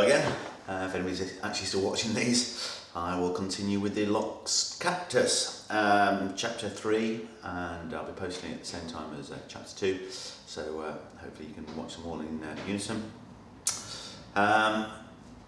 Hello again. If anybody's actually still watching these, I will continue with the Lost Cactus, chapter 3, and I'll be posting it at the same time as chapter 2, so hopefully you can watch them all in unison.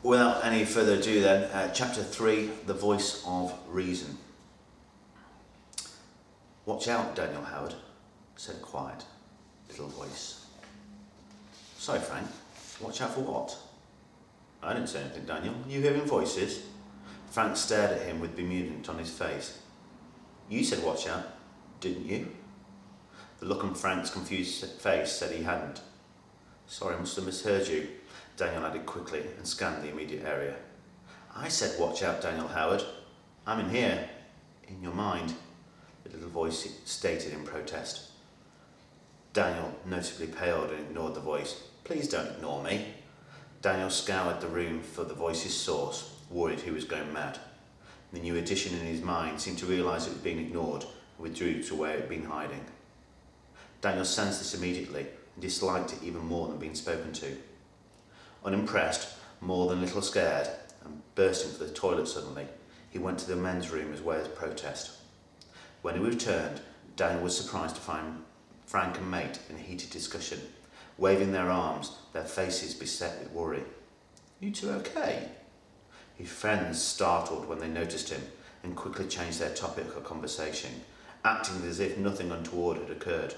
Without any further ado then, chapter 3, The Voice of Reason. "Watch out, Daniel Howard," said a quiet little voice. "Sorry, Frank, watch out for what?" "I didn't say anything, Daniel. You hearing voices?" Frank stared at him with bemusement on his face. "You said watch out, didn't you?" The look on Frank's confused face said he hadn't. "Sorry, I must have misheard you," Daniel added quickly and scanned the immediate area. "I said watch out, Daniel Howard. I'm in here, in your mind," the little voice stated in protest. Daniel noticeably paled and ignored the voice. "Please don't ignore me." Daniel scoured the room for the voice's source, worried he was going mad. The new addition in his mind seemed to realise it was being ignored and withdrew to where it had been hiding. Daniel sensed this immediately and disliked it even more than being spoken to. Unimpressed, more than a little scared, and bursting for the toilet suddenly, he went to the men's room as way as protest. When he returned, Daniel was surprised to find Frank and mate in a heated discussion, waving their arms, their faces beset with worry. "You two okay?" His friends startled when they noticed him and quickly changed their topic of conversation, acting as if nothing untoward had occurred.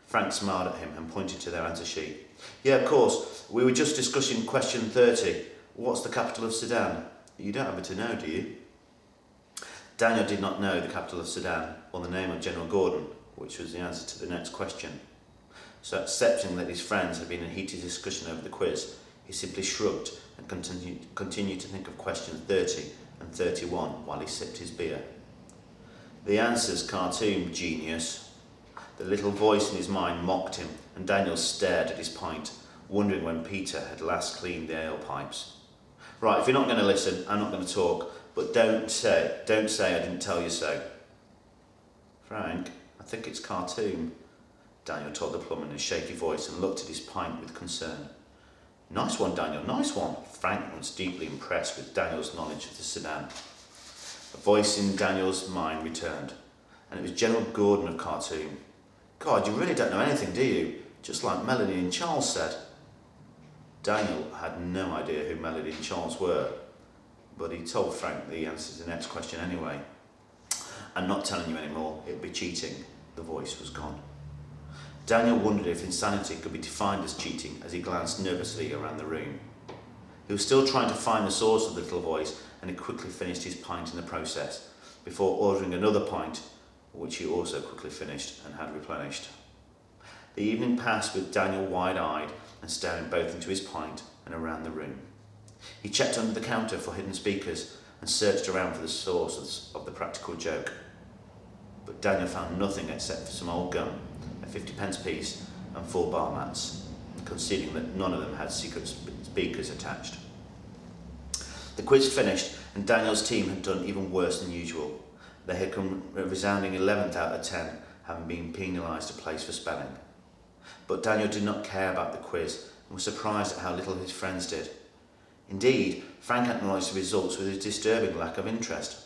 Frank smiled at him and pointed to their answer sheet. "Yeah, of course, we were just discussing question 30. What's the capital of Sudan? You don't happen to know, do you?" Daniel did not know the capital of Sudan or the name of General Gordon, which was the answer to the next question. So, accepting that his friends had been in heated discussion over the quiz, he simply shrugged and continued to think of questions 30 and 31 while he sipped his beer. "The answer's cartoon, genius." The little voice in his mind mocked him, and Daniel stared at his pint, wondering when Peter had last cleaned the ale pipes. "Right, if you're not going to listen, I'm not going to talk, but don't say I didn't tell you so." "Frank, I think it's cartoon," Daniel told the plumber in a shaky voice and looked at his pint with concern. "Nice one, Daniel, nice one." Frank was deeply impressed with Daniel's knowledge of the Sudan. A voice in Daniel's mind returned, and it was General Gordon of Khartoum. "God, you really don't know anything, do you? Just like Melody and Charles said." Daniel had no idea who Melody and Charles were, but he told Frank the answer to the next question anyway. "I'm not telling you anymore, it'd be cheating." The voice was gone. Daniel wondered if insanity could be defined as cheating as he glanced nervously around the room. He was still trying to find the source of the little voice, and he quickly finished his pint in the process, before ordering another pint, which he also quickly finished and had replenished. The evening passed with Daniel wide-eyed and staring both into his pint and around the room. He checked under the counter for hidden speakers and searched around for the source of the practical joke. But Daniel found nothing except for some old gum, a 50p piece, and 4 bar mats, conceding that none of them had secret speakers attached. The quiz finished, and Daniel's team had done even worse than usual. They had come a resounding 11th out of 10, having been penalised a place for spelling. But Daniel did not care about the quiz and was surprised at how little his friends did. Indeed, Frank acknowledged the results with a disturbing lack of interest,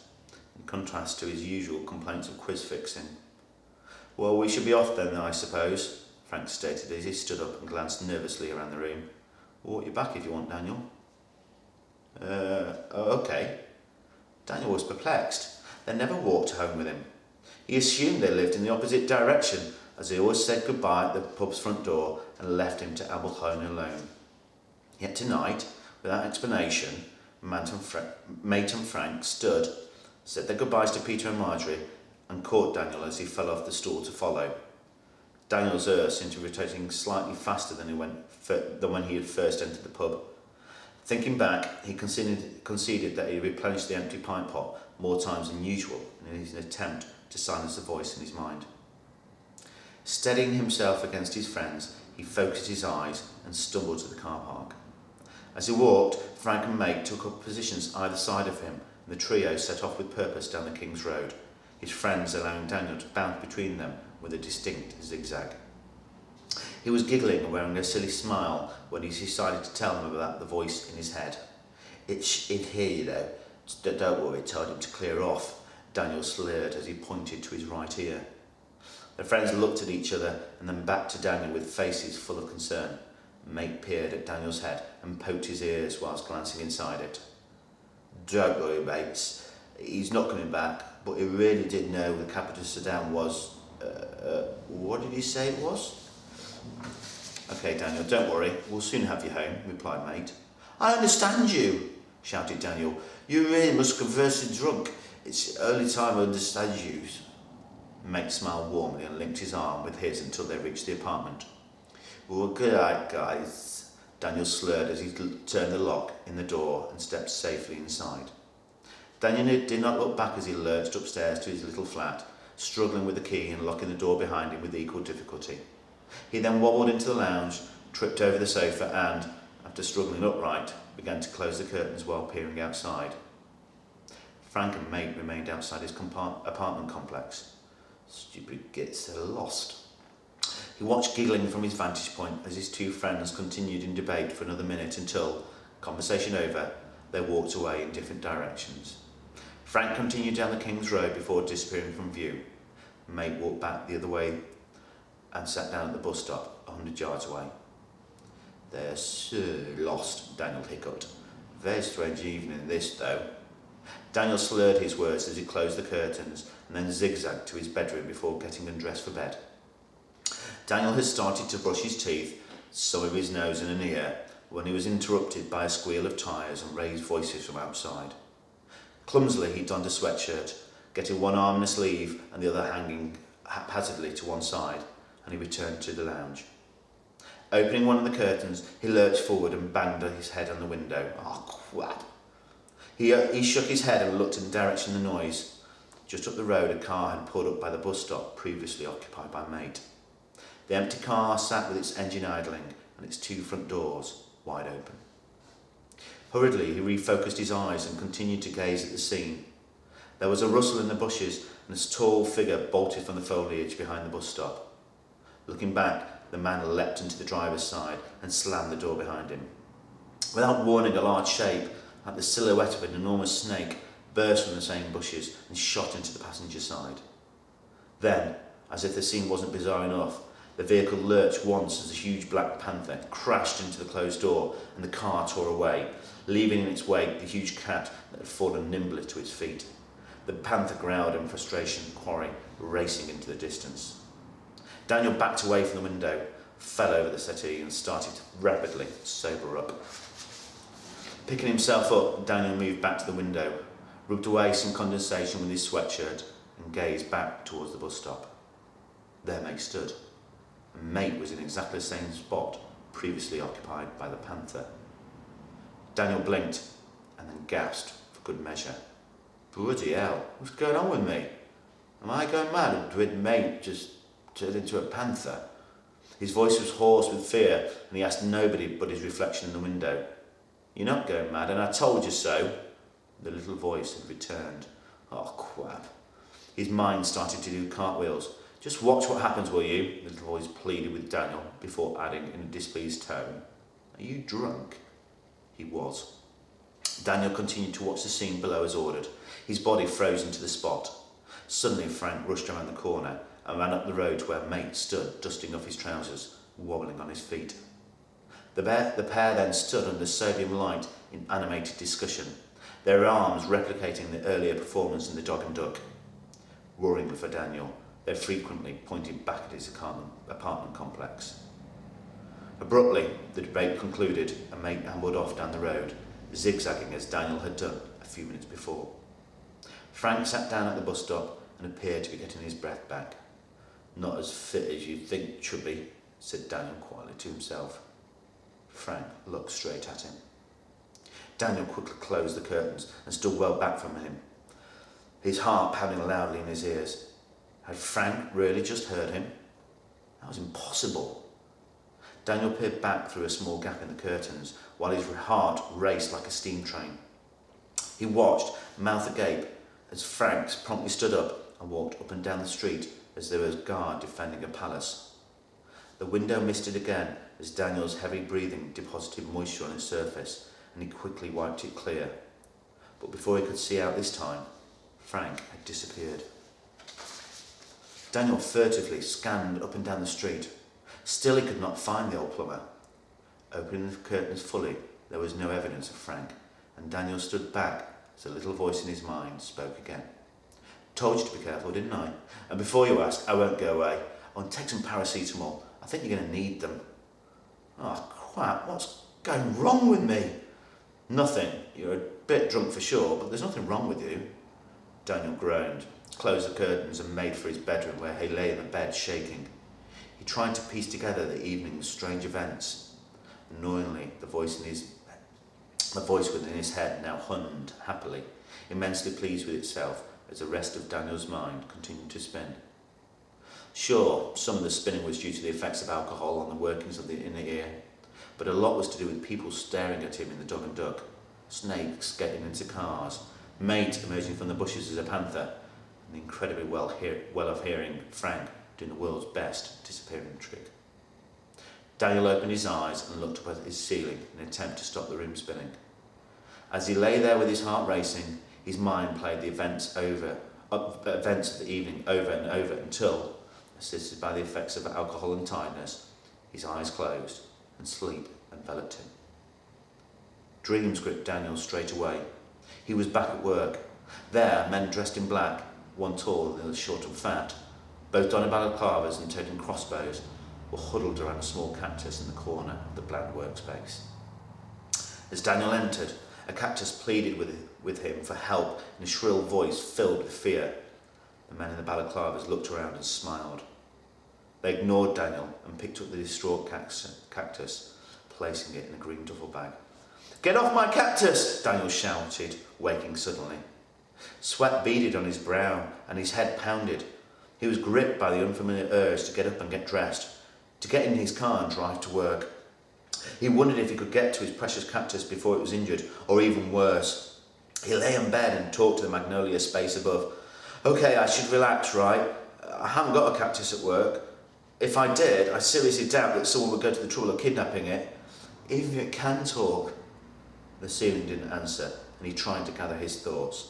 in contrast to his usual complaints of quiz fixing. "Well, we should be off then, I suppose," Frank stated as he stood up and glanced nervously around the room. "We'll walk you back if you want, Daniel." Okay." Daniel was perplexed. They never walked home with him. He assumed they lived in the opposite direction, as they always said goodbye at the pub's front door and left him to Abelhone alone. Yet tonight, without explanation, mate and Frank stood, said their goodbyes to Peter and Marjorie, and caught Daniel as he fell off the stool to follow. Daniel's ear seemed to be rotating slightly faster than when he had first entered the pub. Thinking back, he conceded that he replenished the empty pint pot more times than usual in his attempt to silence the voice in his mind. Steadying himself against his friends, he focused his eyes and stumbled to the car park. As he walked, Frank and mate took up positions either side of him, and the trio set off with purpose down the King's Road, his friends allowing Daniel to bounce between them with a distinct zigzag. He was giggling and wearing a silly smile when he decided to tell them about the voice in his head. "It's in here, you know. Don't worry," told him to clear off. Daniel slurred as he pointed to his right ear. The friends looked at each other and then back to Daniel with faces full of concern. Mate peered at Daniel's head and poked his ears whilst glancing inside it. "Don't worry, mates. He's not coming back, but he really did know the Cactus-Chapter was... what did he say it was?" "Okay, Daniel, don't worry. We'll soon have you home," replied Mate. "I understand you," shouted Daniel. "You really must converse with drunk. It's the only time I understand you." Mate smiled warmly and linked his arm with his until they reached the apartment. "Well, good night, guys," Daniel slurred as he turned the lock in the door and stepped safely inside. Daniel did not look back as he lurched upstairs to his little flat, struggling with the key and locking the door behind him with equal difficulty. He then wobbled into the lounge, tripped over the sofa and, after struggling upright, began to close the curtains while peering outside. Frank and Mate remained outside his apartment complex. Stupid gits, they're lost. He watched giggling from his vantage point as his two friends continued in debate for another minute until, conversation over, they walked away in different directions. Frank continued down the King's Road before disappearing from view. Mate walked back the other way and sat down at the bus stop 100 yards away. "They're so lost," Daniel hiccuped. "Very strange evening this, though." Daniel slurred his words as he closed the curtains and then zigzagged to his bedroom before getting undressed for bed. Daniel had started to brush his teeth, some of his nose and an ear, when he was interrupted by a squeal of tyres and raised voices from outside. Clumsily, he donned a sweatshirt, getting one arm in a sleeve and the other hanging haphazardly to one side, and he returned to the lounge. Opening one of the curtains, he lurched forward and banged his head on the window. "Oh, crap!" He shook his head and looked in the direction of the noise. Just up the road, a car had pulled up by the bus stop previously occupied by Mate. The empty car sat with its engine idling and its two front doors wide open. Hurriedly, he refocused his eyes and continued to gaze at the scene. There was a rustle in the bushes and a tall figure bolted from the foliage behind the bus stop. Looking back, the man leapt into the driver's side and slammed the door behind him. Without warning, a large shape, like the silhouette of an enormous snake, burst from the same bushes and shot into the passenger side. Then, as if the scene wasn't bizarre enough, the vehicle lurched once as a huge black panther crashed into the closed door and the car tore away, leaving in its wake the huge cat that had fallen nimbly to its feet. The panther growled in frustration, quarry racing into the distance. Daniel backed away from the window, fell over the settee and started to rapidly sober up. Picking himself up, Daniel moved back to the window, rubbed away some condensation with his sweatshirt and gazed back towards the bus stop. There Mate stood. And Mate was in exactly the same spot previously occupied by the panther. Daniel blinked and then gasped for good measure. "Bloody hell, what's going on with me? Am I going mad, or did Mate just turn into a panther?" His voice was hoarse with fear and he asked nobody but his reflection in the window. "You're not going mad, and I told you so." The little voice had returned. "Oh, crap." His mind started to do cartwheels. "Just watch what happens, will you?" The little voice pleaded with Daniel before adding in a displeased tone, "Are you drunk?" He was. Daniel continued to watch the scene below as ordered. His body froze into the spot. Suddenly Frank rushed around the corner and ran up the road to where Mate stood, dusting off his trousers, wobbling on his feet. The pair then stood under sodium light in animated discussion, their arms replicating the earlier performance in the Dog and Duck. Worrying for Daniel, they frequently pointed back at his apartment complex. Abruptly, the debate concluded and Mate ambled off down the road, zigzagging as Daniel had done a few minutes before. Frank sat down at the bus stop and appeared to be getting his breath back. "Not as fit as you think, chubby," said Daniel quietly to himself. Frank looked straight at him. Daniel quickly closed the curtains and stood well back from him, his heart pounding loudly in his ears. Had Frank really just heard him? That was impossible. Daniel peered back through a small gap in the curtains while his heart raced like a steam train. He watched, mouth agape, as Frank promptly stood up and walked up and down the street as there was a guard defending a palace. The window misted again as Daniel's heavy breathing deposited moisture on its surface, and he quickly wiped it clear. But before he could see out this time, Frank had disappeared. Daniel furtively scanned up and down the street. Still he could not find the old plumber. Opening the curtains fully, there was no evidence of Frank, and Daniel stood back as a little voice in his mind spoke again. Told you to be careful, didn't I? And before you ask, I won't go away. I want to take some paracetamol. I think you're going to need them. Oh, crap, what's going wrong with me? Nothing. You're a bit drunk for sure, but there's nothing wrong with you. Daniel groaned, closed the curtains and made for his bedroom where he lay in the bed shaking. He tried to piece together the evening's strange events. Annoyingly, the voice within his head now hummed happily, immensely pleased with itself as the rest of Daniel's mind continued to spin. Sure, some of the spinning was due to the effects of alcohol on the workings of the inner ear, but a lot was to do with people staring at him in the Dog and Duck, snakes getting into cars, mate emerging from the bushes as a panther, and the incredibly well-of-hearing Frank doing the world's best disappearing trick. Daniel opened his eyes and looked up at his ceiling in an attempt to stop the room spinning. As he lay there with his heart racing, his mind played the events of the evening over and over until, assisted by the effects of alcohol and tiredness, his eyes closed and sleep enveloped him. Dreams gripped Daniel straight away. He was back at work. There, men dressed in black, one tall and the other short and fat, both donning balaclavas and toting crossbows, were huddled around a small cactus in the corner of the bland workspace. As Daniel entered, a cactus pleaded with him for help in a shrill voice filled with fear. The men in the balaclavas looked around and smiled. They ignored Daniel and picked up the distraught cactus, placing it in a green duffel bag. "Get off my cactus!" Daniel shouted, waking suddenly. Sweat beaded on his brow and his head pounded. He was gripped by the unfamiliar urge to get up and get dressed, to get in his car and drive to work. He wondered if he could get to his precious cactus before it was injured, or even worse. He lay in bed and talked to the magnolia space above. "Okay, I should relax, right? I haven't got a cactus at work. If I did, I seriously doubt that someone would go to the trouble of kidnapping it. Even if it can talk." The ceiling didn't answer, and he tried to gather his thoughts.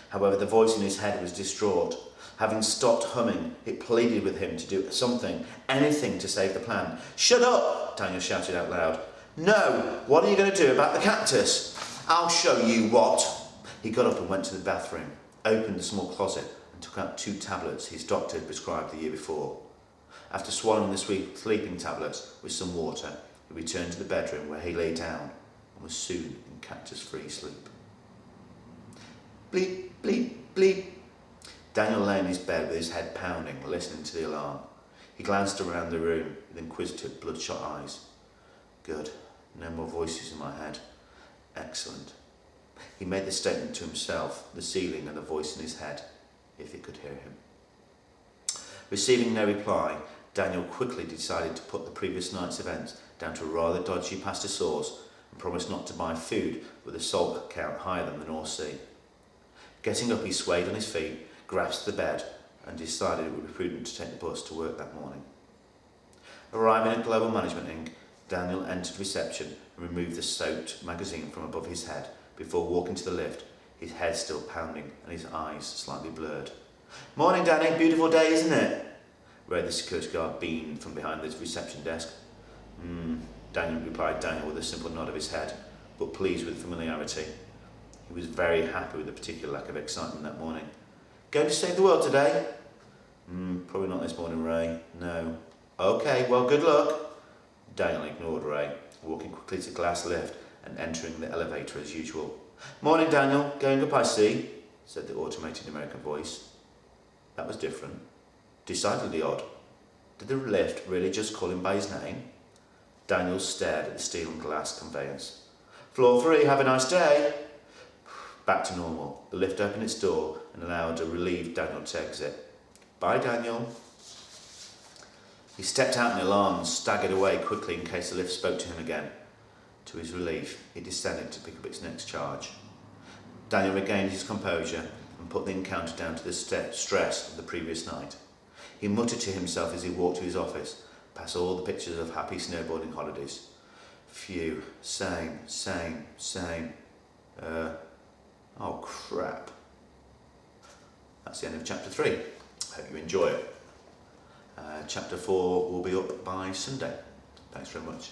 However, the voice in his head was distraught. Having stopped humming, it pleaded with him to do something, anything to save the plan. "Shut up!" Daniel shouted out loud. "No! What are you going to do about the cactus?" "I'll show you what!" He got up and went to the bathroom, opened the small closet and took out 2 tablets his doctor had prescribed the year before. After swallowing the sleeping tablets with some water, he returned to the bedroom where he lay down and was soon in cactus-free sleep. Bleep, bleep, bleep. Daniel lay in his bed with his head pounding, listening to the alarm. He glanced around the room with inquisitive, bloodshot eyes. Good. No more voices in my head. Excellent. He made the statement to himself, the ceiling and the voice in his head, if he could hear him. Receiving no reply, Daniel quickly decided to put the previous night's events down to a rather dodgy pasta sauce and promised not to buy food with a salt count higher than the North Sea. Getting up, he swayed on his feet, grasped the bed, and decided it would be prudent to take the bus to work that morning. Arriving at Global Management Inc., Daniel entered reception and removed the soaked magazine from above his head before walking to the lift, his head still pounding and his eyes slightly blurred. "Morning, Danny. Beautiful day, isn't it?" read the security guard beamed from behind the reception desk. Daniel replied with a simple nod of his head, but pleased with familiarity. He was very happy with the particular lack of excitement that morning. "Going to save the world today?" Probably not this morning, Ray. No. "Okay, well, good luck." Daniel ignored Ray, walking quickly to the glass lift and entering the elevator as usual. "Morning, Daniel. Going up, I see," said the automated American voice. That was different. Decidedly odd. Did the lift really just call him by his name? Daniel stared at the steel and glass conveyance. "Floor 3, have a nice day." Back to normal. The lift opened its door and allowed a relieved Daniel to exit. "Bye, Daniel." He stepped out in alarm and staggered away quickly in case the lift spoke to him again. To his relief, he descended to pick up its next charge. Daniel regained his composure and put the encounter down to the stress of the previous night. He muttered to himself as he walked to his office, Pass all the pictures of happy snowboarding holidays. Phew, same. Oh crap. That's the end of chapter 3. Hope you enjoy it. Chapter 4 will be up by Sunday. Thanks very much.